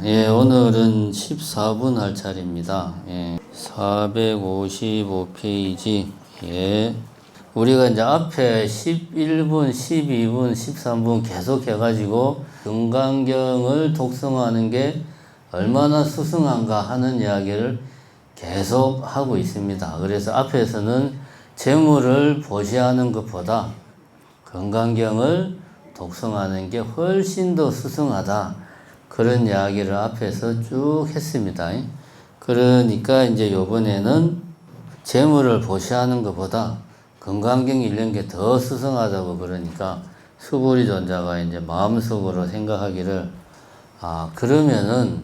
예, 오늘은 14분 할 차례입니다. 예, 455페이지. 예. 우리가 이제 앞에 11분, 12분, 13분 계속 해가지고 금강경을 독성하는 게 얼마나 수승한가 하는 이야기를 계속 하고 있습니다. 그래서 앞에서는 재물을 보시하는 것보다 금강경을 독성하는 게 훨씬 더 수승하다. 그런 이야기를 앞에서 쭉 했습니다. 그러니까 이제 요번에는 재물을 보시하는 것보다 금강경 읽는 게 더 수승하다고 그러니까 수보리 존자가 이제 마음속으로 생각하기를 그러면은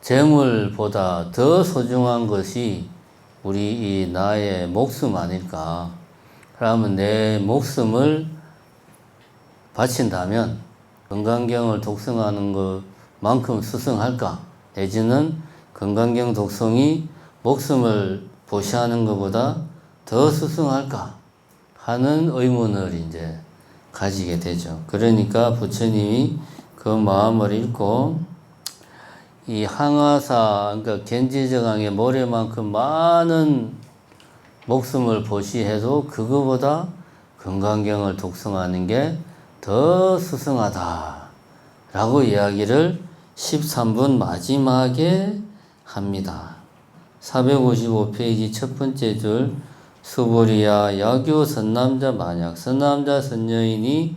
재물보다 더 소중한 것이 우리 이 나의 목숨 아닐까. 그러면 내 목숨을 바친다면 금강경을 독성하는 것만큼 수승할까? 내지는 금강경 독성이 목숨을 보시하는 것보다 더 수승할까? 하는 의문을 이제 가지게 되죠. 그러니까 부처님이 그 마음을 읽고 이 항아사, 그러니까 gen지정왕의 모래만큼 많은 목숨을 보시해도 그거보다 금강경을 독성하는 게 더 수승하다 라고 이야기를 13분 마지막에 합니다. 455페이지 첫 번째 줄 수보리야 야교 선남자 만약 선남자 선녀인이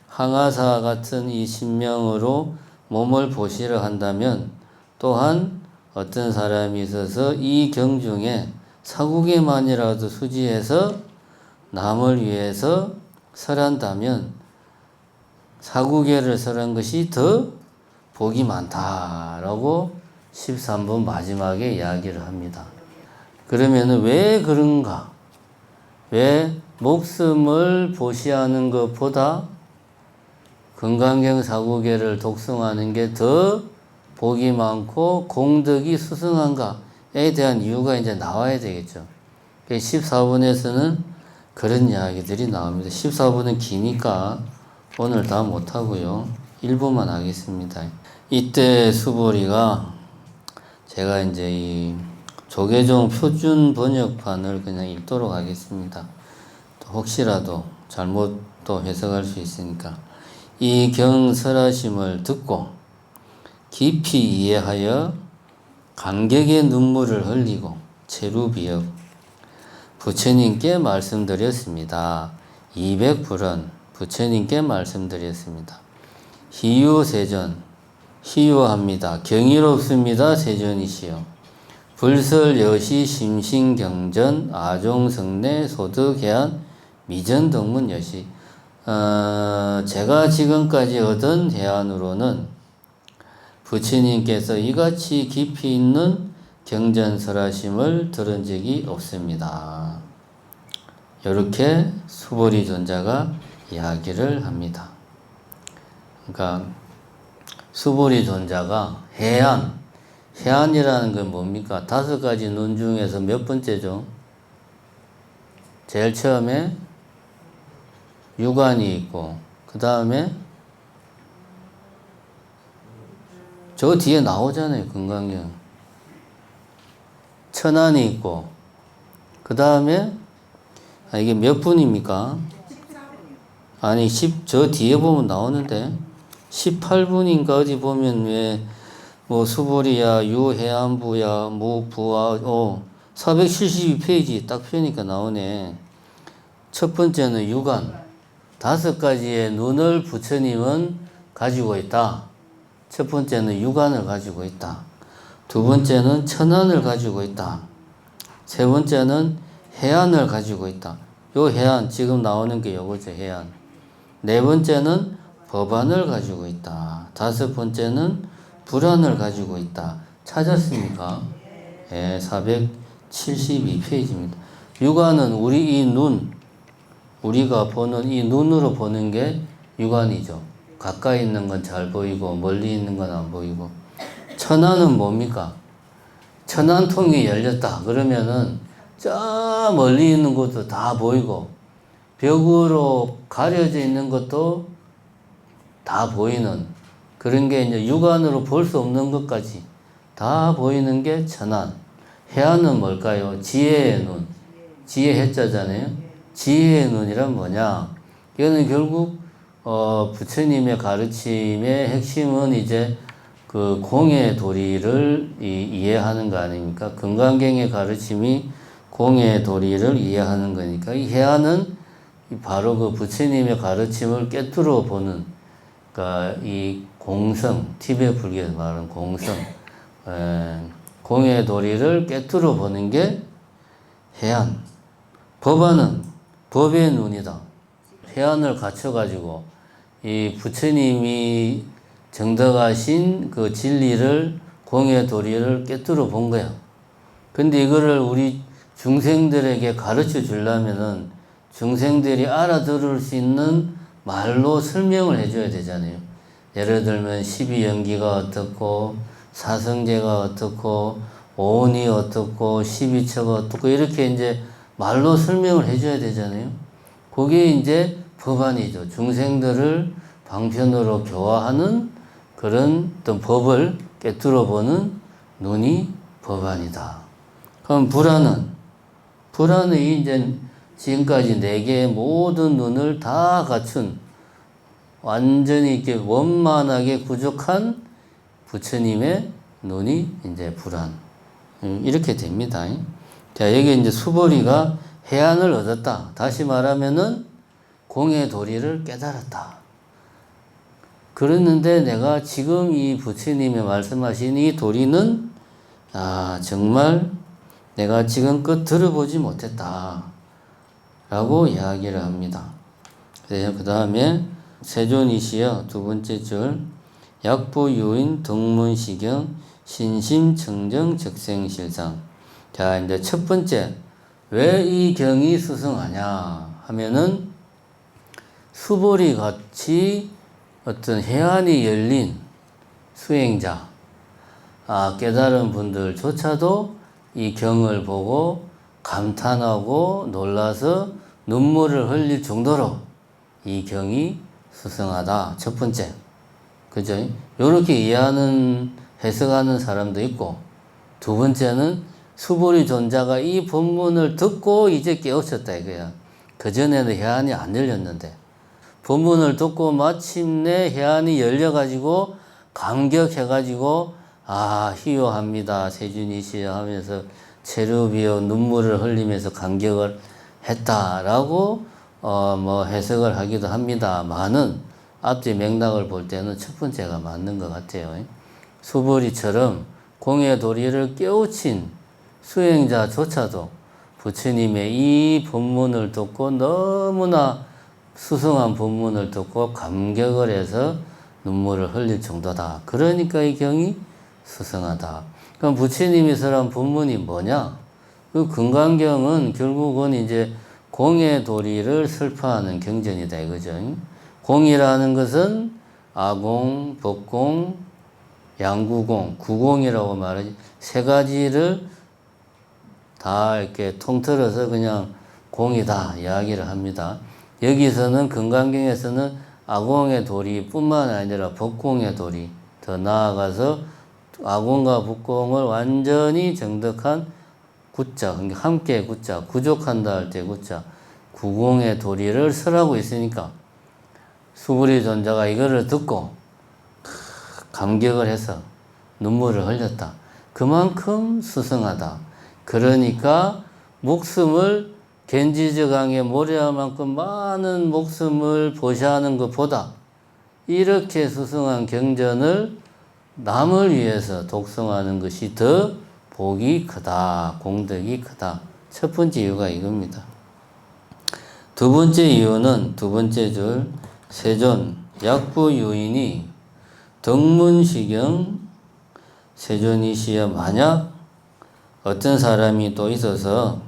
항아사 같은 이 신명으로 몸을 보시려 한다면 또한 어떤 사람이 있어서 이 경중에 사국에만이라도 수지해서 남을 위해서 설한다면 사국에를 설한 것이 더 복이 많다라고 13분 마지막에 이야기를 합니다. 그러면 왜 그런가? 왜 목숨을 보시하는 것보다 금강경 사국에를 독성하는 게 더 복이 많고 공덕이 수승한가에 대한 이유가 이제 나와야 되겠죠. 14분에서는 그런 이야기들이 나옵니다. 14분은 기니까 오늘 다 못하고요. 1부만 하겠습니다. 이때 수보리가 제가 이제 이 조계종 표준 번역판을 그냥 읽도록 하겠습니다. 혹시라도 잘못 또 해석할 수 있으니까. 이 경설하심을 듣고 깊이 이해하여 감격의 눈물을 흘리고 체루비역 부처님께 말씀드렸습니다. 200불은 부처님께 말씀드렸습니다. 희유세전, 희유합니다. 경이롭습니다. 세전이시여. 불설여시 심신경전 아종성내 소득해안 미전덕문여시. 제가 지금까지 얻은 해안으로는 부처님께서 이같이 깊이 있는 경전설하심을 들은 적이 없습니다. 이렇게 수보리 존자가 이야기를 합니다. 그러니까 수보리 존자가 해안이라는 건 뭡니까? 5가지 눈 중에서 몇 번째죠? 제일 처음에 유관이 있고 그 다음에 저 뒤에 나오잖아요. 금강경. 천안이 있고 그 다음에 이게 몇 분입니까? 아니 저 뒤에 보면 나오는데 18분인가 어디 보면 왜 뭐 수보리야 유해안부야 무부하 472페이지 딱 펴니까 나오네. 첫 번째는 유관 5가지의 눈을 부처님은 가지고 있다. 첫 번째는 유관을 가지고 있다. 두 번째는 천안을 가지고 있다. 세 번째는 해안을 가지고 있다. 요 해안 지금 나오는 게 요거죠. 해안. 네 번째는 법안을 가지고 있다. 5번째는 불안을 가지고 있다. 찾았습니까? 예, 472페이지입니다. 유관은 우리 이 눈, 우리가 보는 이 눈으로 보는 게 유관이죠. 가까이 있는 건 잘 보이고 멀리 있는 건 안 보이고. 천안은 뭡니까? 천안통이 열렸다. 그러면은 저 멀리 있는 것도 다 보이고 벽으로 가려져 있는 것도 다 보이는 그런 게 이제 육안으로 볼 수 없는 것까지 다 보이는 게 천안. 해안은 뭘까요? 지혜의 눈. 지혜 해자잖아요. 지혜의 눈이란 뭐냐? 이거는 결국 부처님의 가르침의 핵심은 이제 그 공의 도리를 이해하는 거 아닙니까? 금강경의 가르침이 공의 도리를 이해하는 거니까 이 해안은 바로 그 부처님의 가르침을 깨뚫어 보는, 그러니까 이 공성, 티베트 불교에서 말하는 공성, 공의 도리를 깨뚫어 보는 게 해안. 법안은 법의 눈이다. 해안을 갖춰가지고 이 부처님이 정덕하신 그 진리를, 공의 도리를 깨뚫어 본 거야. 근데 이거를 우리 중생들에게 가르쳐 주려면은 중생들이 알아들을 수 있는 말로 설명을 해줘야 되잖아요. 예를 들면 12연기가 어떻고, 사성제가 어떻고, 오온이 어떻고, 12처가 어떻고, 이렇게 이제 말로 설명을 해줘야 되잖아요. 그게 이제 법안이죠. 중생들을 방편으로 교화하는 그런 어떤 법을 깨뚫어 보는 눈이 법안이다. 그럼 불안은 이제 지금까지 네 개의 모든 눈을 다 갖춘 완전히 이렇게 원만하게 부족한 부처님의 눈이 이제 불안. 이렇게 됩니다. 자, 여기 이제 수보리가 해안을 얻었다. 다시 말하면은 공의 도리를 깨달았다. 그랬는데 내가 지금 이 부처님이 말씀하신 이 도리는 정말 내가 지금껏 들어보지 못했다 라고 이야기를 합니다. 그 다음에 세존이시여 두 번째 줄 약부유인 덕문시경 신심청정 적생실상. 자, 이제 첫 번째, 왜 이 경이 수승하냐 하면은 수보리 같이 어떤 해안이 열린 수행자, 깨달은 분들조차도 이 경을 보고 감탄하고 놀라서 눈물을 흘릴 정도로 이 경이 수승하다. 첫 번째. 그죠? 요렇게 이해하는, 해석하는 사람도 있고, 두 번째는 수보리 존자가 이 본문을 듣고 이제 깨우쳤다 이거야. 그전에는 해안이 안 열렸는데, 본문을 듣고 마침내 해안이 열려가지고 감격해가지고 희요합니다. 세준이시여 하면서 체르비어 눈물을 흘리면서 감격을 했다라고 해석을 하기도 합니다만은 앞뒤 맥락을 볼 때는 첫 번째가 맞는 것 같아요. 수보리처럼 공의 도리를 깨우친 수행자조차도 부처님의 이 본문을 듣고 너무나 수승한 본문을 듣고 감격을 해서 눈물을 흘릴 정도다. 그러니까 이 경이 수승하다. 그럼 부처님이 설한 본문이 뭐냐? 그 금강경은 결국은 이제 공의 도리를 설파하는 경전이다 이거죠. 공이라는 것은 아공, 법공, 양구공, 구공이라고 말하지. 세 가지를 다 이렇게 통틀어서 그냥 공이다 이야기를 합니다. 여기서는 금강경에서는 아공의 도리뿐만 아니라 법공의 도리, 더 나아가서 아공과 법공을 완전히 정덕한 구자, 함께 구자, 구족한다 할 때 구자, 구공의 도리를 설하고 있으니까 수부리 존자가 이거를 듣고 감격을 해서 눈물을 흘렸다. 그만큼 수승하다. 그러니까 목숨을 겐지저강에 모래만큼 많은 목숨을 보시하는 것보다 이렇게 수승한 경전을 남을 위해서 독송하는 것이 더 복이 크다, 공덕이 크다. 첫 번째 이유가 이겁니다. 두 번째 이유는 두 번째 줄 세존 약부유인이 덕문시경 세존이시여 만약 어떤 사람이 또 있어서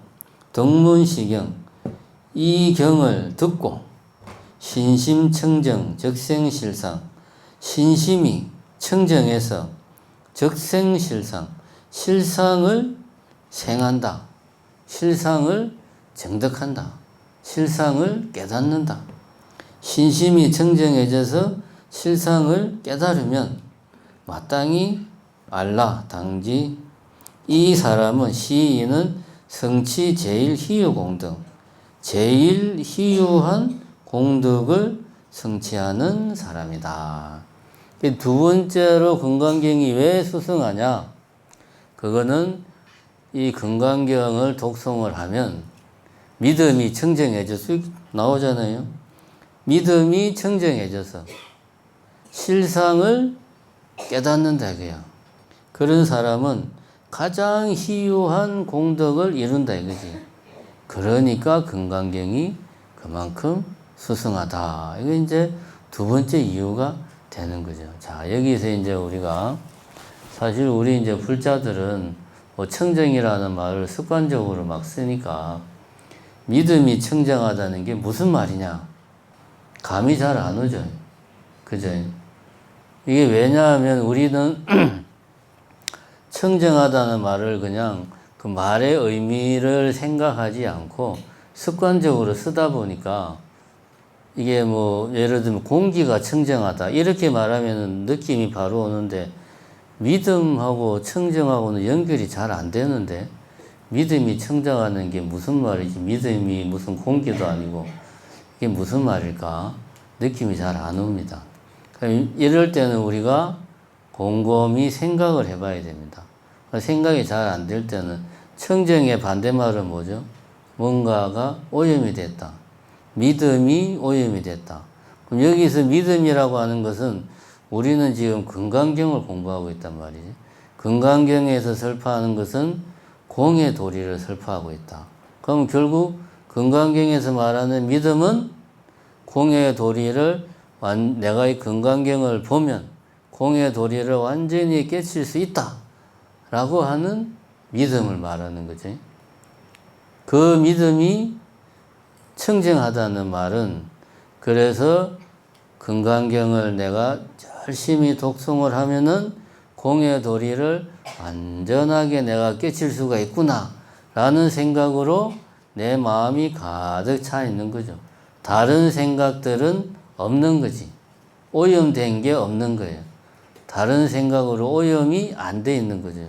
덕문시경 이 경을 듣고 신심청정 적생실상 신심이 청정해서 적생실상 실상을 생한다. 실상을 정덕한다. 실상을 깨닫는다. 신심이 청정해져서 실상을 깨달으면 마땅히 알라 당지 이 사람은 시인은 성취 제일 희유 공덕 제일 희유한 공덕을 성취하는 사람이다. 두 번째로 금강경이 왜 수승하냐? 그거는 이 금강경을 독송을 하면 믿음이 청정해져서 나오잖아요. 믿음이 청정해져서 실상을 깨닫는다 이거야. 그런 사람은 가장 희유한 공덕을 이룬다 이거지. 그러니까 금강경이 그만큼 수승하다. 이게 이제 두 번째 이유가 되는 거죠. 자, 여기서 이제 우리가 사실 우리 이제 불자들은 뭐 청정이라는 말을 습관적으로 막 쓰니까 믿음이 청정하다는 게 무슨 말이냐? 감이 잘 안 오죠. 그죠? 이게 왜냐하면 우리는 청정하다는 말을 그냥 그 말의 의미를 생각하지 않고 습관적으로 쓰다 보니까 이게 뭐 예를 들면 공기가 청정하다 이렇게 말하면 느낌이 바로 오는데 믿음하고 청정하고는 연결이 잘 안 되는데 믿음이 청정하는 게 무슨 말이지? 믿음이 무슨 공기도 아니고 이게 무슨 말일까? 느낌이 잘 안 옵니다. 이럴 때는 우리가 곰곰이 생각을 해봐야 됩니다. 생각이 잘 안 될 때는 청정의 반대말은 뭐죠? 뭔가가 오염이 됐다. 믿음이 오염이 됐다. 그럼 여기서 믿음이라고 하는 것은 우리는 지금 금강경을 공부하고 있단 말이지. 금강경에서 설파하는 것은 공의 도리를 설파하고 있다. 그럼 결국 금강경에서 말하는 믿음은 공의 도리를 내가 이 금강경을 보면 공의 도리를 완전히 깨칠 수 있다 라고 하는 믿음을 말하는 거지. 그 믿음이 청정하다는 말은 그래서 금강경을 내가 열심히 독송을 하면은 공의 도리를 완전하게 내가 깨칠 수가 있구나 라는 생각으로 내 마음이 가득 차 있는 거죠. 다른 생각들은 없는 거지. 오염된 게 없는 거예요. 다른 생각으로 오염이 안 돼 있는 거죠.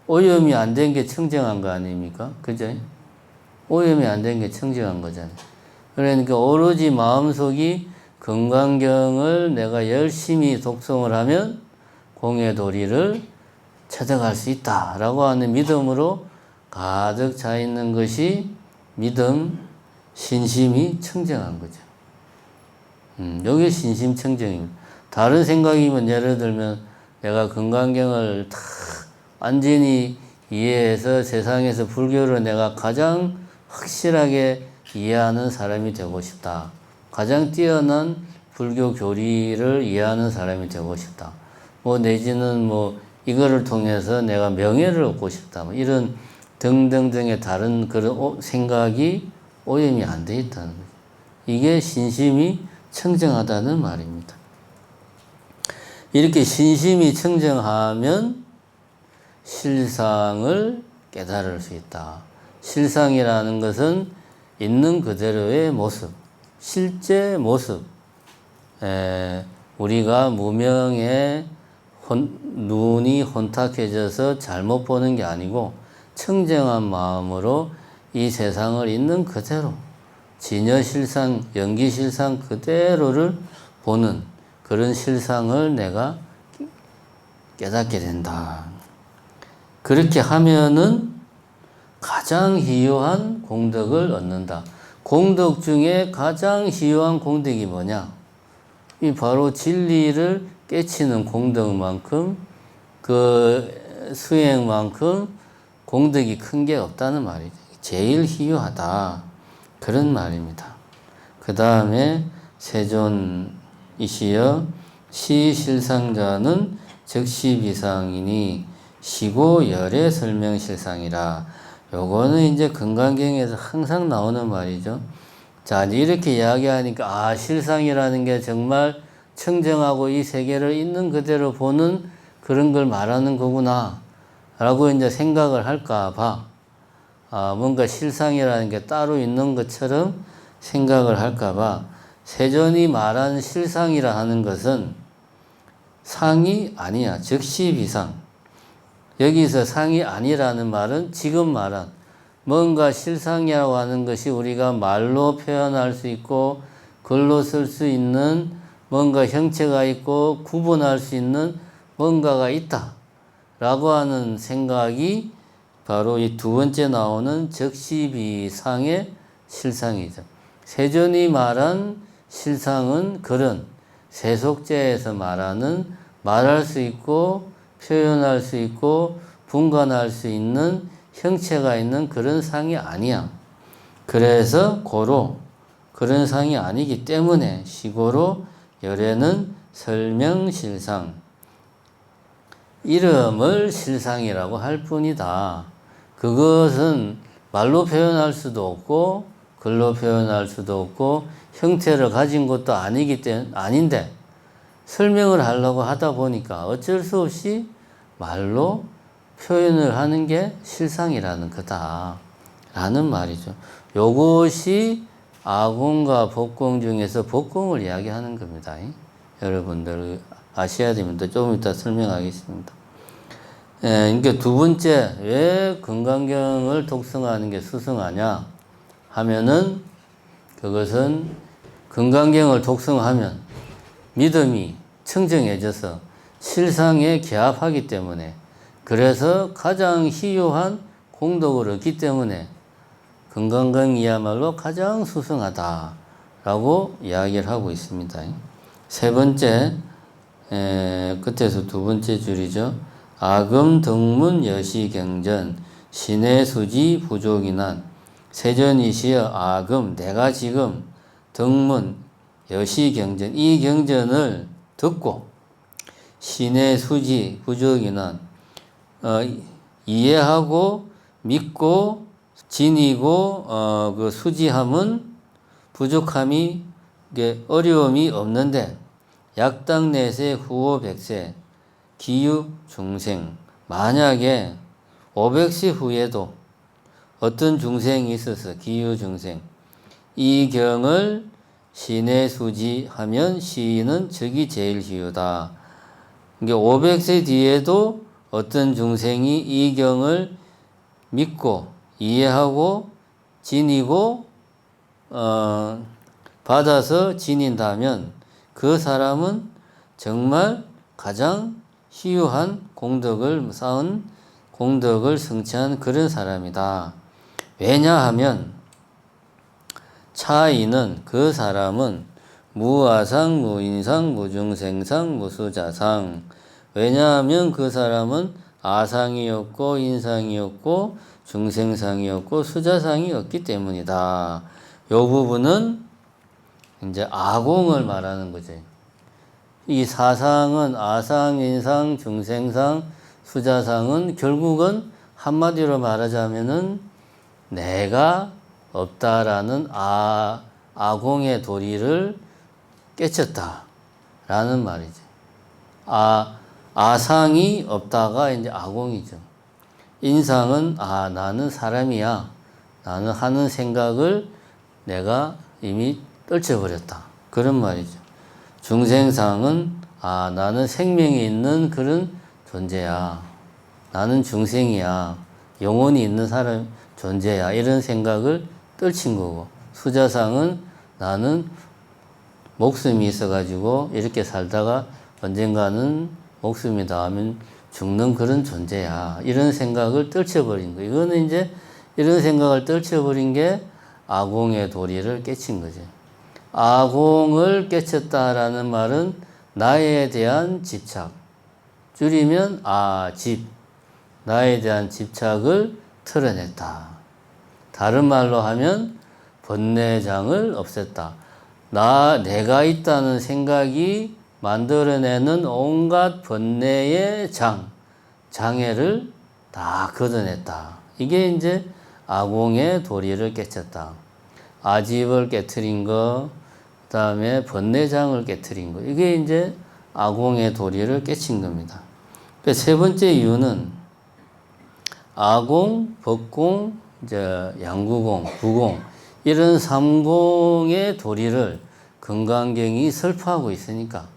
오염이 안 된 게 청정한 거 아닙니까? 그죠? 오염이 안 된 게 청정한 거잖아요. 그러니까 오로지 마음속이 금강경을 내가 열심히 독송을 하면 공의 도리를 찾아갈 수 있다라고 하는 믿음으로 가득 차 있는 것이 믿음, 신심이 청정한 거죠. 여기 신심 청정입니다. 다른 생각이면 예를 들면 내가 금강경을 다 완전히 이해해서 세상에서 불교를 내가 가장 확실하게 이해하는 사람이 되고 싶다. 가장 뛰어난 불교 교리를 이해하는 사람이 되고 싶다. 뭐 내지는 뭐 이거를 통해서 내가 명예를 얻고 싶다. 뭐 이런 등등등의 다른 그런 생각이 오염이 안 돼 있다는 거죠. 이게 신심이 청정하다는 말입니다. 이렇게 신심이 청정하면 실상을 깨달을 수 있다. 실상이라는 것은 있는 그대로의 모습, 실제 모습. 우리가 무명에 눈이 혼탁해져서 잘못 보는 게 아니고 청정한 마음으로 이 세상을 있는 그대로 진여실상, 연기실상 그대로를 보는 그런 실상을 내가 깨닫게 된다. 그렇게 하면은 가장 희유한 공덕을 얻는다. 공덕 중에 가장 희유한 공덕이 뭐냐? 이 바로 진리를 깨치는 공덕만큼 그 수행만큼 공덕이 큰 게 없다는 말이죠. 제일 희유하다. 그런 말입니다. 그 다음에 세존이시여 시실상자는 즉시비상이니 시고 열의 설명실상이라. 요거는 이제 금강경에서 항상 나오는 말이죠. 자, 이렇게 이야기하니까 실상이라는 게 정말 청정하고 이 세계를 있는 그대로 보는 그런 걸 말하는 거구나 라고 이제 생각을 할까 봐 뭔가 실상이라는 게 따로 있는 것처럼 생각을 할까 봐 세존이 말한 실상이라 하는 것은 상이 아니야. 즉시 비상. 여기서 상이 아니라는 말은 지금 말한 뭔가 실상이라고 하는 것이 우리가 말로 표현할 수 있고 글로 쓸 수 있는 뭔가 형체가 있고 구분할 수 있는 뭔가가 있다 라고 하는 생각이 바로 이 두 번째 나오는 적시비상의 실상이죠. 세존이 말한 실상은 그런 세속제에서 말하는 말할 수 있고 표현할 수 있고 분간할 수 있는 형체가 있는 그런 상이 아니야. 그래서 고로 그런 상이 아니기 때문에 시고로 열애는 설명실상, 이름을 실상이라고 할 뿐이다. 그것은 말로 표현할 수도 없고 글로 표현할 수도 없고 형태를 가진 것도 아닌데 설명을 하려고 하다 보니까 어쩔 수 없이 말로 표현을 하는 게 실상이라는 거다 라는 말이죠. 요것이 아공과 법공 중에서 법공을 이야기하는 겁니다. 여러분들 아셔야 됩니다. 조금 이따 설명하겠습니다. 그러니까 두 번째, 왜 금강경을 독성하는 게 수승하냐 하면은 그것은 금강경을 독성하면 믿음이 청정해져서 실상에 개합하기 때문에, 그래서 가장 희유한 공덕을 얻기 때문에 금강경이야말로 가장 수승하다라고 이야기를 하고 있습니다. 세 번째, 끝에서 두 번째 줄이죠. 아금 등문 여시경전 신해수지 부족이난 세전이시여 아금 내가 지금 등문 여시경전 이 경전을 듣고 신해수지 부족이난 이해하고 믿고 지니고 그 수지함은 부족함이 어려움이 없는데 약당 내세 후오 백세 기유 중생, 만약에 500세 후에도 어떤 중생이 있어서 기유 중생, 이 경을 신해수지하면 시인은 적이 제일 희유다. 그러니까 500세 뒤에도 어떤 중생이 이 경을 믿고 이해하고 지니고 받아서 지닌다면 그 사람은 정말 가장 희유한 공덕을 쌓은 공덕을 성취한 그런 사람이다. 왜냐하면 차이는 그 사람은 무아상, 무인상, 무중생상, 무수자상. 왜냐하면 그 사람은 아상이었고 인상이었고 중생상이었고 수자상이었기 때문이다. 이 부분은 이제 아공을 말하는 거지. 이 사상은 아상, 인상, 중생상, 수자상은 결국은 한마디로 말하자면은 내가 없다라는 아공의 도리를 깨쳤다라는 말이지. 아상이 없다가 이제 아공이죠. 인상은 나는 사람이야. 나는 하는 생각을 내가 이미 떨쳐버렸다. 그런 말이죠. 중생상은 나는 생명이 있는 그런 존재야. 나는 중생이야. 영혼이 있는 사람 존재야. 이런 생각을 떨친 거고, 수자상은 나는 목숨이 있어가지고 이렇게 살다가 언젠가는 목숨이 닿으면 죽는 그런 존재야. 이런 생각을 떨쳐버린 거. 이거는 이제 이런 생각을 떨쳐버린 게 아공의 도리를 깨친 거죠. 아공을 깨쳤다라는 말은 나에 대한 집착, 줄이면 아집, 나에 대한 집착을 털어냈다. 다른 말로 하면 번뇌장을 없앴다. 내가 있다는 생각이 만들어내는 온갖 번뇌의 장애를 다 걷어냈다. 이게 이제 아공의 도리를 깨쳤다. 아집을 깨트린 거, 그 다음에 번뇌장을 깨트린 거. 이게 이제 아공의 도리를 깨친 겁니다. 세 번째 이유는 아공, 법공, 이제 양구공, 부공 이런 삼공의 도리를 금강경이 설파하고 있으니까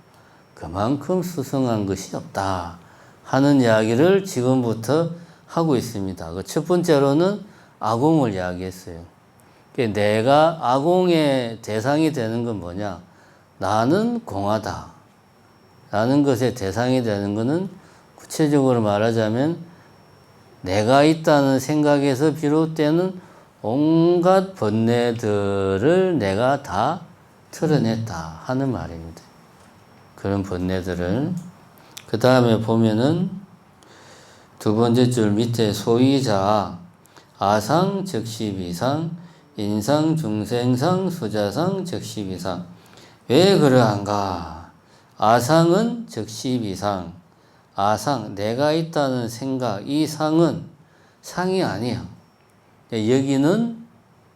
그만큼 수성한 것이 없다 하는 이야기를 지금부터 하고 있습니다. 그 첫 번째로는 아공을 이야기했어요. 내가 아공의 대상이 되는 건 뭐냐? 나는 공하다 라는 것의 대상이 되는 것은 구체적으로 말하자면 내가 있다는 생각에서 비롯되는 온갖 번뇌들을 내가 다 털어냈다 하는 말입니다. 그런 번뇌들을. 그 다음에 보면은 두 번째 줄 밑에 소위자 아상 적시비상 인상 중생상 수자상 적시비상. 왜 그러한가? 아상은 적시비상. 아상, 내가 있다는 생각, 이 상은 상이 아니야. 여기는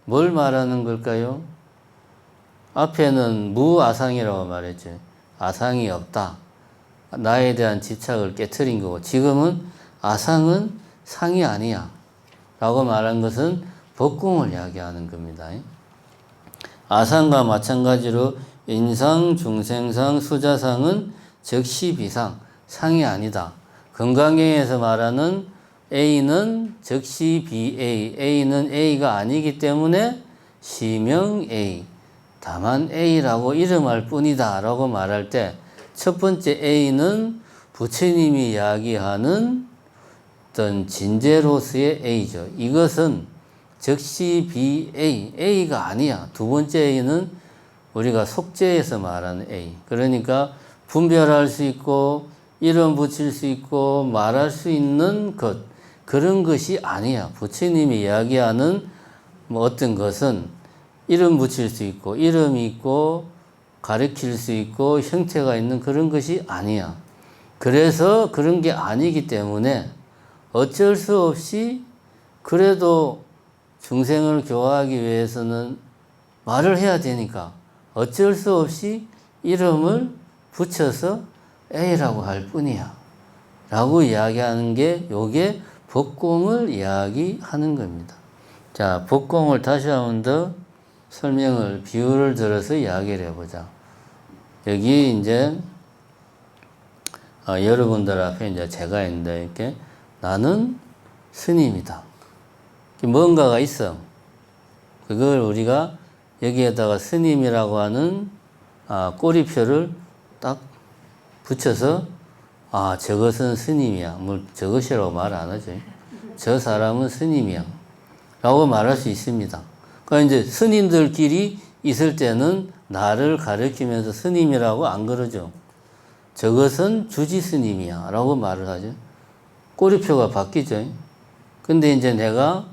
뭘 말하는 걸까요? 앞에는 무아상이라고 말했죠. 아상이 없다. 나에 대한 집착을 깨트린 거고, 지금은 아상은 상이 아니야 라고 말한 것은 법궁을 이야기하는 겁니다. 아상과 마찬가지로 인상, 중생상, 수자상은 적시비상, 상이 아니다. 금강경에서 말하는 A는 적시비A, A는 A가 아니기 때문에 시명 A, 다만 A라고 이름할 뿐이다 라고 말할 때 첫 번째 A는 부처님이 이야기하는 어떤 진재로서의 A죠. 이것은 적시비A, A가 아니야. 두 번째 A는 우리가 속죄에서 말하는 A. 그러니까 분별할 수 있고 이름 붙일 수 있고 말할 수 있는 것, 그런 것이 아니야. 부처님이 이야기하는 어떤 것은 이름 붙일 수 있고 이름이 있고 가르칠 수 있고 형태가 있는 그런 것이 아니야. 그래서 그런 게 아니기 때문에 어쩔 수 없이 그래도 중생을 교화하기 위해서는 말을 해야 되니까 어쩔 수 없이 이름을 붙여서 A라고 할 뿐이야 라고 이야기하는 게 요게 법공을 이야기하는 겁니다. 자, 법공을 다시 한 번 더 설명을 비유를 들어서 이야기를 해보자. 여기 이제 여러분들 앞에 이제 제가 있는데 이렇게 나는 스님이다. 뭔가가 있어. 그걸 우리가 여기에다가 스님이라고 하는 꼬리표를 딱 붙여서 저것은 스님이야. 뭐 저것이라고 말 안 하죠. 저 사람은 스님이야 라고 말할 수 있습니다. 그러니까 이제 스님들끼리 있을 때는 나를 가르치면서 스님이라고 안 그러죠. 저것은 주지 스님이야 라고 말을 하죠. 꼬리표가 바뀌죠. 근데 이제 내가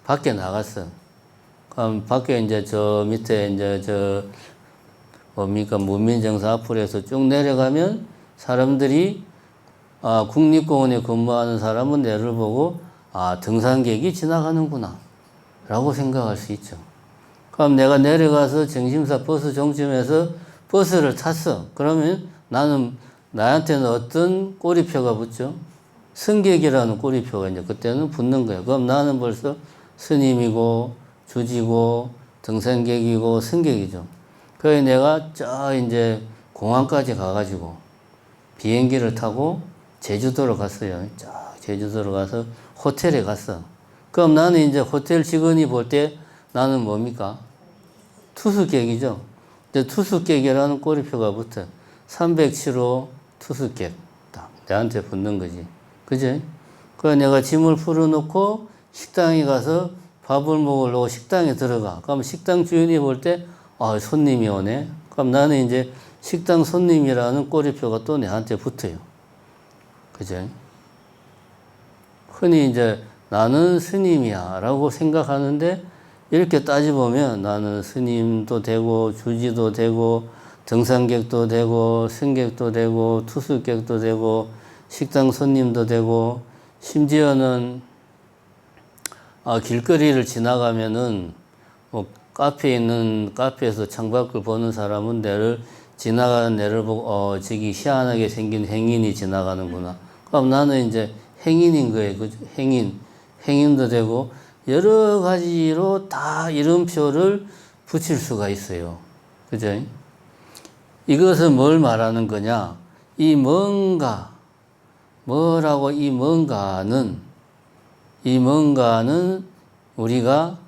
밖에 나갔어. 그럼 밖에 이제 저 밑에 이제 뭡니까? 문민정사 앞으로 해서 쭉 내려가면 사람들이 국립공원에 근무하는 사람은 내를 보고 등산객이 지나가는구나 라고 생각할 수 있죠. 그럼 내가 내려가서 정심사 버스 종점에서 버스를 탔어. 그러면 나한테는 어떤 꼬리표가 붙죠? 승객이라는 꼬리표가 이제 그때는 붙는 거예요. 그럼 나는 벌써 스님이고 주지고 등산객이고 승객이죠. 그래서 내가 이제 공항까지 가가지고 비행기를 타고 제주도로 갔어요. 제주도로 가서 호텔에 갔어. 그럼 나는 이제 호텔 직원이 볼 때 나는 뭡니까? 투숙객이죠. 근데 투숙객이라는 꼬리표가 붙어. 307호 투숙객. 딱 내한테 붙는 거지. 그지? 그래서 내가 짐을 풀어놓고 식당에 가서 밥을 먹으려고 식당에 들어가. 그럼 식당 주인이 볼 때, 손님이 오네. 그럼 나는 이제 식당 손님이라는 꼬리표가 또 내한테 붙어요. 그죠? 흔히 이제 나는 스님이야 라고 생각하는데 이렇게 따져보면 나는 스님도 되고 주지도 되고 등산객도 되고 승객도 되고 투숙객도 되고 식당 손님도 되고 심지어는 길거리를 지나가면은 뭐 카페에서 창밖을 보는 사람은 지나가는 내를 보고 저기 희한하게 생긴 행인이 지나가는구나. 그럼 나는 이제 행인인 거예요. 그죠? 행인도 되고 여러 가지로 다 이름표를 붙일 수가 있어요. 그죠? 이것은 뭘 말하는 거냐? 이 뭔가, 뭐라고 이 뭔가는 우리가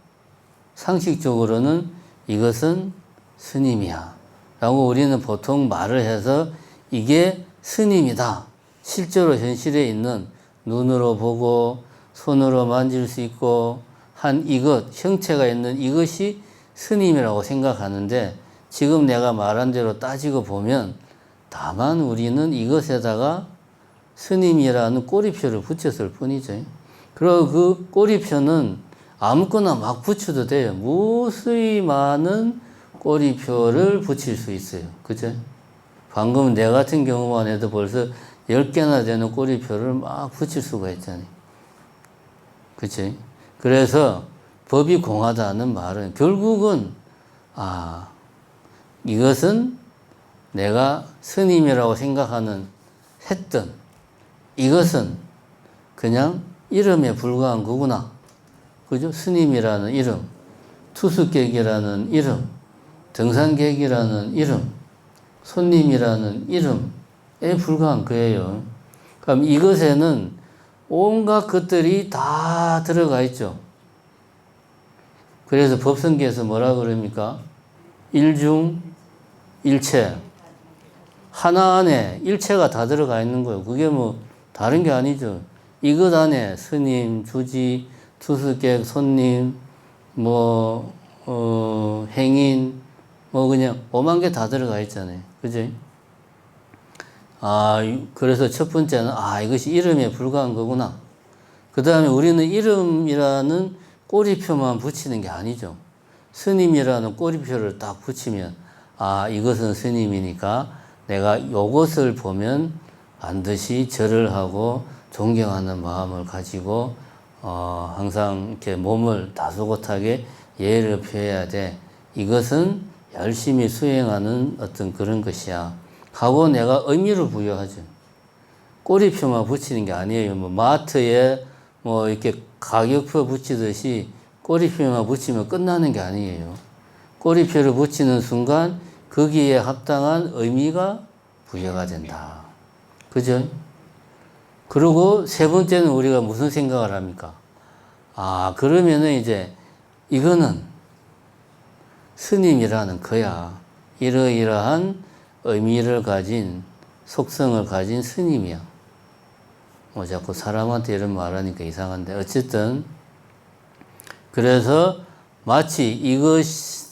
상식적으로는 이것은 스님이야 라고 우리는 보통 말을 해서 이게 스님이다. 실제로 현실에 있는 눈으로 보고 손으로 만질 수 있고 한 이것, 형체가 있는 이것이 스님이라고 생각하는데 지금 내가 말한 대로 따지고 보면 다만 우리는 이것에다가 스님이라는 꼬리표를 붙였을 뿐이죠. 그리고 그 꼬리표는 아무거나 막 붙여도 돼요. 무수히 많은 꼬리표를 붙일 수 있어요. 그죠? 방금 내 같은 경우만 해도 벌써 10개나 되는 꼬리표를 막 붙일 수가 있잖아요. 그치? 그래서 법이 공하다는 말은 결국은, 이것은 내가 스님이라고 했던 이것은 그냥 이름에 불과한 거구나. 그죠? 스님이라는 이름, 투숙객이라는 이름, 등산객이라는 이름, 손님이라는 이름에 불과한 거예요. 그럼 이것에는 온갖 것들이 다 들어가 있죠. 그래서 법성계에서 뭐라 그럽니까? 일중일체. 하나 안에 일체가 다 들어가 있는 거예요. 그게 뭐 다른 게 아니죠. 이것 안에 스님, 주지, 투숙객, 손님, 행인, 그냥 오만 개 다 들어가 있잖아요. 그지? 그래서 첫 번째는, 이것이 이름에 불과한 거구나. 그 다음에 우리는 이름이라는 꼬리표만 붙이는 게 아니죠. 스님이라는 꼬리표를 딱 붙이면, 이것은 스님이니까 내가 요것을 보면 반드시 절을 하고 존경하는 마음을 가지고, 항상 이렇게 몸을 다소곳하게 예를 표해야 돼. 이것은 열심히 수행하는 어떤 그런 것이야. 하고 내가 의미를 부여하죠. 꼬리표만 붙이는 게 아니에요. 마트에 이렇게 가격표 붙이듯이 꼬리표만 붙이면 끝나는 게 아니에요. 꼬리표를 붙이는 순간 거기에 합당한 의미가 부여가 된다. 그죠? 그리고 세 번째는 우리가 무슨 생각을 합니까? 그러면은 이제 이거는 스님이라는 거야. 이러이러한 의미를 가진, 속성을 가진 스님이야. 자꾸 사람한테 이런 말 하니까 이상한데, 어쨌든, 그래서 마치 이것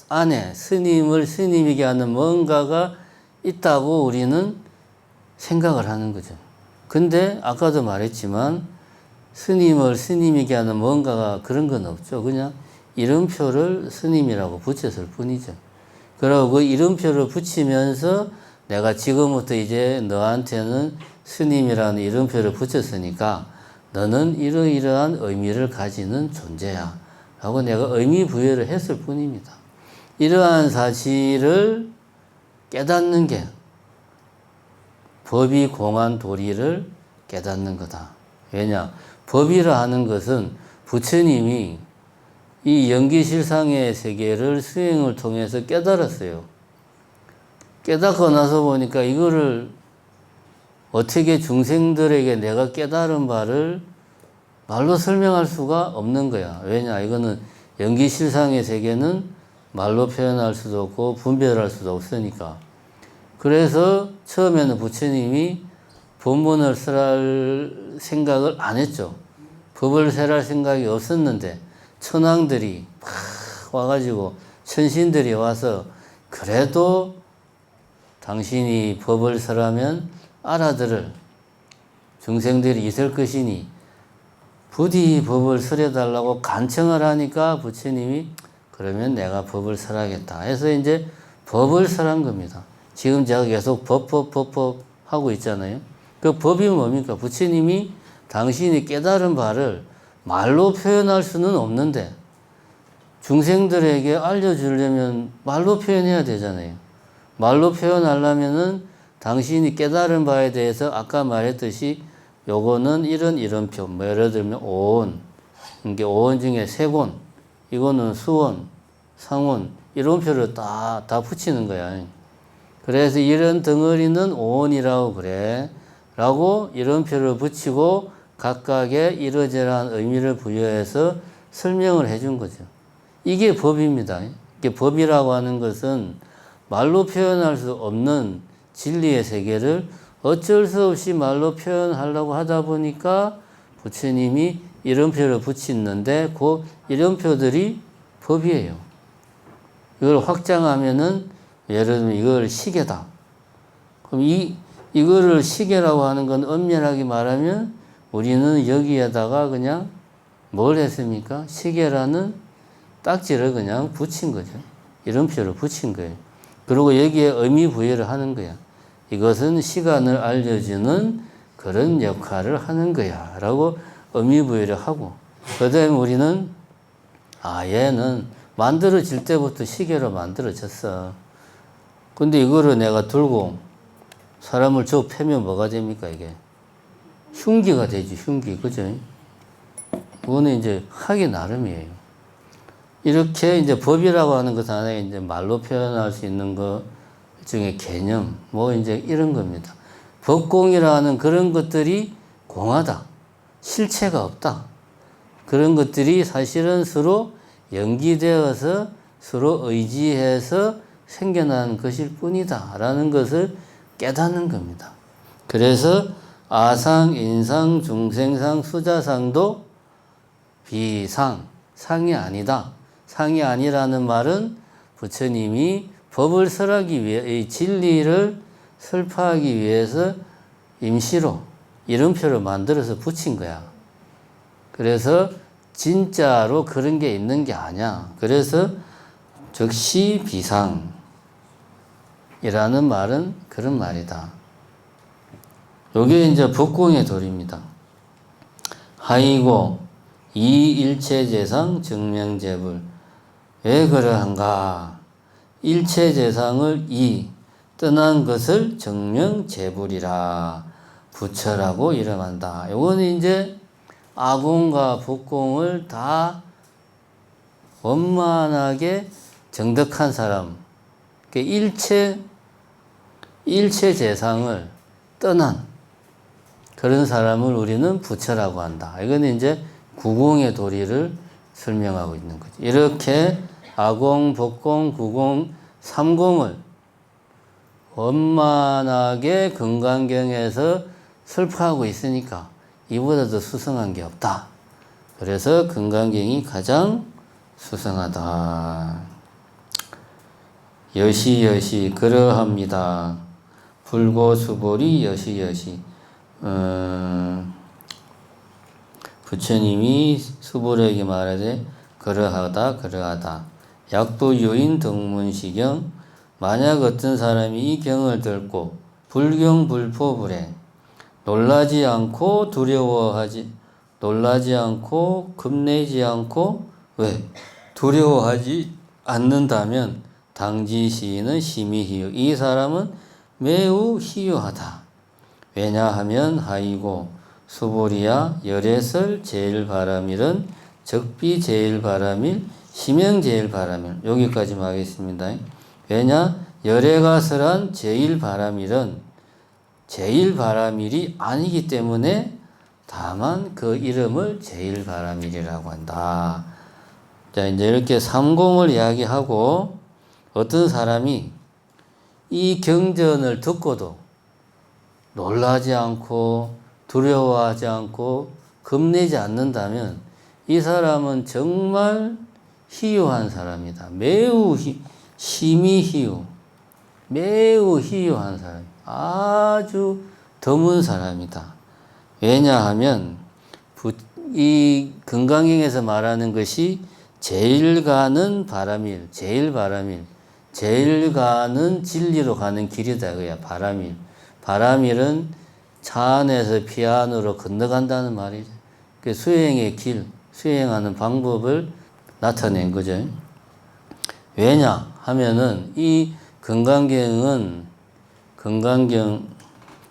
안에 스님을 스님이게 하는 뭔가가 있다고 우리는 생각을 하는 거죠. 근데 아까도 말했지만 스님을 스님이게 하는 뭔가가 그런 건 없죠. 그냥 이름표를 스님이라고 붙였을 뿐이죠. 그리고 그 이름표를 붙이면서 내가 지금부터 이제 너한테는 스님이라는 이름표를 붙였으니까 너는 이러이러한 의미를 가지는 존재야 라고 내가 의미 부여를 했을 뿐입니다. 이러한 사실을 깨닫는 게 법이 공한 도리를 깨닫는 거다. 왜냐? 법이라 하는 것은 부처님이 이 연기실상의 세계를 수행을 통해서 깨달았어요. 깨닫고 나서 보니까 이거를 어떻게 중생들에게 내가 깨달은 바를 말로 설명할 수가 없는 거야. 왜냐? 이거는 연기실상의 세계는 말로 표현할 수도 없고 분별할 수도 없으니까. 그래서 처음에는 부처님이 법문을 쓸 생각을 안 했죠. 법을 설할 생각이 없었는데 천황들이 막 와가지고 천신들이 와서 그래도 당신이 법을 설하면 알아들을 중생들이 있을 것이니 부디 법을 설해달라고 간청을 하니까 부처님이 그러면 내가 법을 설하겠다 해서 이제 법을 설한 겁니다. 지금 제가 계속 법 하고 있잖아요. 그 법이 뭡니까? 부처님이 당신이 깨달은 바를 말로 표현할 수는 없는데 중생들에게 알려주려면 말로 표현해야 되잖아요. 말로 표현하려면은 당신이 깨달은 바에 대해서 아까 말했듯이 요거는 이런 이름표, 예를 들면 오온, 이게 오온 중에 세곤, 이거는 수원, 상원, 이름표를 다 붙이는 거야. 그래서 이런 덩어리는 오온이라고 그래. 라고 이름표를 붙이고 각각의 이러저러한 의미를 부여해서 설명을 해준 거죠. 이게 법입니다. 이게 법이라고 하는 것은 말로 표현할 수 없는 진리의 세계를 어쩔 수 없이 말로 표현하려고 하다 보니까 부처님이 이름표를 붙이는데 그 이름표들이 법이에요. 이걸 확장하면은 예를 들면 이걸 시계다. 그럼 이거를 시계라고 하는 건 엄연하게 말하면 우리는 여기에다가 그냥 뭘 했습니까? 시계라는 딱지를 그냥 붙인 거죠. 이름표를 붙인 거예요. 그리고 여기에 의미 부여를 하는 거야. 이것은 시간을 알려주는 그런 역할을 하는 거야. 라고 의미 부여를 하고. 그 다음에 우리는, 얘는 만들어질 때부터 시계로 만들어졌어. 근데 이거를 내가 들고 사람을 저 패면 뭐가 됩니까, 이게? 흉기가 되지, 흉기. 그죠? 그거는 이제 하기 나름이에요. 이렇게 이제 법이라고 하는 것 안에 이제 말로 표현할 수 있는 것 중에 개념, 뭐 이제 이런 겁니다. 법공이라는 그런 것들이 공하다. 실체가 없다. 그런 것들이 사실은 서로 연기되어서 서로 의지해서 생겨난 것일 뿐이다. 라는 것을 깨닫는 겁니다. 그래서 아상, 인상, 중생상, 수자상도 비상, 상이 아니다. 상이 아니라는 말은 부처님이 법을 설하기 위해, 이 진리를 설파하기 위해서 임시로 이름표를 만들어서 붙인 거야. 그래서 진짜로 그런 게 있는 게 아니야. 그래서 즉시 비상이라는 말은 그런 말이다. 요게 이제 법공의 도리입니다. 하이고 이일체재상 증명재불. 왜 그러한가? 일체재상을 떠난 것을 증명재불이라 부처라고 이름한다. 요거는 이제 아공과 법공을 다 원만하게 정득한 사람, 일체재상을 떠난 그런 사람을 우리는 부처라고 한다. 이건 이제 구공의 도리를 설명하고 있는 거죠. 이렇게 아공, 법공, 구공, 삼공을 원만하게 금강경에서 설파하고 있으니까 이보다 더 수성한 게 없다. 그래서 금강경이 가장 수성하다. 여시여시 그러합니다. 불고수보리 여시여시. 부처님이 수보리에게 말하되 그러하다. 약도요인 등문시경. 만약 어떤 사람이 이 경을 듣고 불경불포불행 놀라지 않고 겁내지 않고 왜? 두려워하지 않는다면 당지시인은 심히 희유. 이 사람은 매우 희유하다. 왜냐하면 하이고 수보리야 열애설 제일바라밀은 적비 제일바라밀 심형 제일바라밀. 여기까지만 하겠습니다. 왜냐? 열애가설한 제일바라밀은 제일바라밀이 아니기 때문에 다만 그 이름을 제일바라밀이라고 한다. 자, 이제 이렇게 삼공을 이야기하고 어떤 사람이 이 경전을 듣고도 놀라지 않고 두려워하지 않고 겁내지 않는다면 이 사람은 정말 희유한 사람이다. 심히 희유. 매우 희유한 사람. 아주 드문 사람이다. 왜냐하면 이 금강경에서 말하는 것이 제일 가는 바라밀, 제일 가는 진리로 가는 길이다. 그야 바라밀. 바라밀은 차 안에서 피 안으로 건너간다는 말이죠. 그 수행의 길, 수행하는 방법을 나타낸 거죠. 왜냐 하면은 이 금강경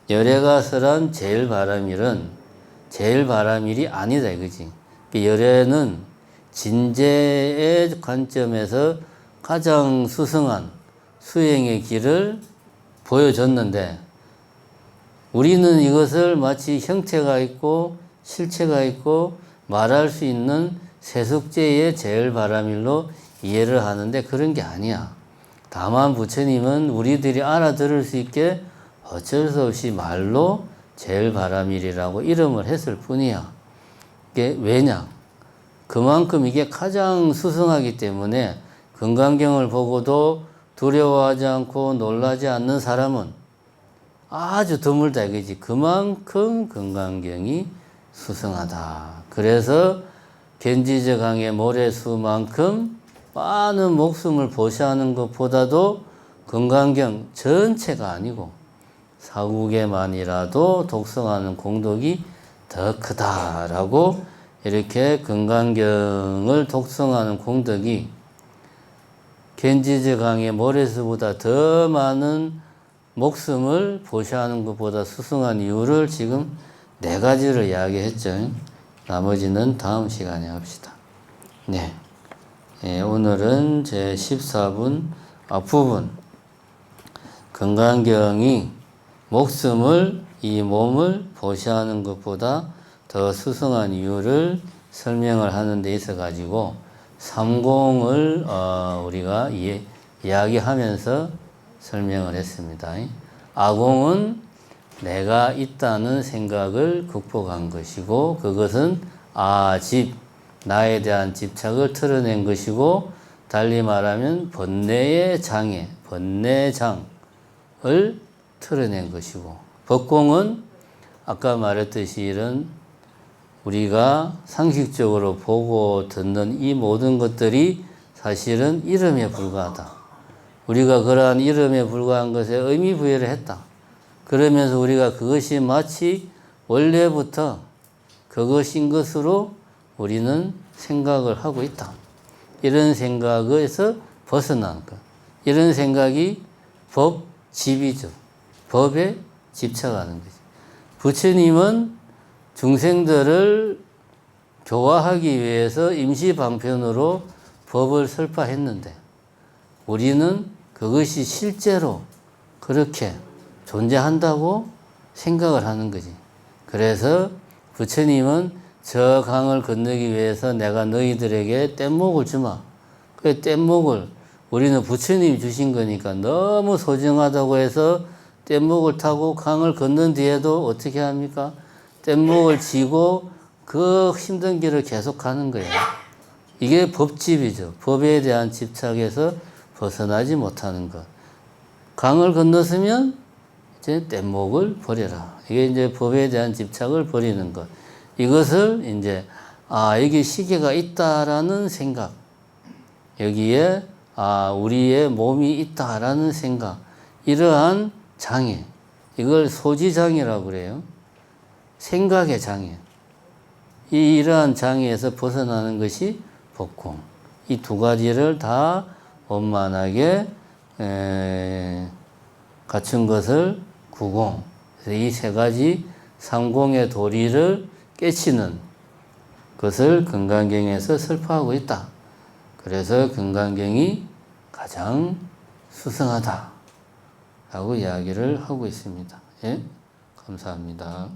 열애가설한 제일바라밀이 아니다 이거지. 열애는 진재의 관점에서 가장 수성한 수행의 길을 보여줬는데 우리는 이것을 마치 형체가 있고 실체가 있고 말할 수 있는 세속제의 제일바라밀로 이해를 하는데 그런 게 아니야. 다만 부처님은 우리들이 알아들을 수 있게 어쩔 수 없이 말로 제일바라밀이라고 이름을 했을 뿐이야. 이게 왜냐? 그만큼 이게 가장 수승하기 때문에 금강경을 보고도 두려워하지 않고 놀라지 않는 사람은 아주 드물다 이거지. 그만큼 금강경이 수승하다. 그래서 견지저강의 모래수만큼 많은 목숨을 보시하는 것보다도 금강경 전체가 아니고 사국에만이라도 독성하는 공덕이 더 크다라고 이렇게 금강경을 독성하는 공덕이 견지저강의 모래수보다 더 많은 목숨을 보시하는 것보다 수승한 이유를 지금 4가지를 이야기했죠. 나머지는 다음 시간에 합시다. 네. 오늘은 제 14분 앞부분 금강경이 목숨을 이 몸을 보시하는 것보다 더 수승한 이유를 설명을 하는 데 있어 가지고 삼공을 우리가 이야기하면서 설명을 했습니다. 아공은 내가 있다는 생각을 극복한 것이고 그것은 나에 대한 집착을 털어낸 것이고 달리 말하면 번뇌의 장애, 번뇌장을 털어낸 것이고 법공은 아까 말했듯이 이런 우리가 상식적으로 보고 듣는 이 모든 것들이 사실은 이름에 불과하다. 우리가 그러한 이름에 불과한 것에 의미 부여를 했다. 그러면서 우리가 그것이 마치 원래부터 그것인 것으로 우리는 생각을 하고 있다. 이런 생각에서 벗어나는 것. 이런 생각이 법집이죠. 법에 집착하는 거죠. 부처님은 중생들을 교화하기 위해서 임시방편으로 법을 설파했는데 우리는 그것이 실제로 그렇게 존재한다고 생각을 하는 거지. 그래서 부처님은 저 강을 건너기 위해서 내가 너희들에게 뗏목을 주마. 그 뗏목을 우리는 부처님이 주신 거니까 너무 소중하다고 해서 뗏목을 타고 강을 건넌 뒤에도 어떻게 합니까? 뗏목을 쥐고 그 힘든 길을 계속 가는 거예요. 이게 법집이죠. 법에 대한 집착에서 벗어나지 못하는 것. 강을 건넜으면 이제 뗏목을 버려라. 이게 이제 법에 대한 집착을 버리는 것. 이것을 이제 여기 시계가 있다라는 생각. 여기에 우리의 몸이 있다라는 생각. 이러한 장애. 이걸 소지장애라고 그래요. 생각의 장애. 이러한 장애에서 벗어나는 것이 법공. 이 2가지를 다 원만하게 갖춘 것을 구공. 그래서 이 3가지 삼공의 도리를 깨치는 것을 금강경에서 설파하고 있다. 그래서 금강경이 가장 수승하다 라고 이야기를 하고 있습니다. 예? 감사합니다.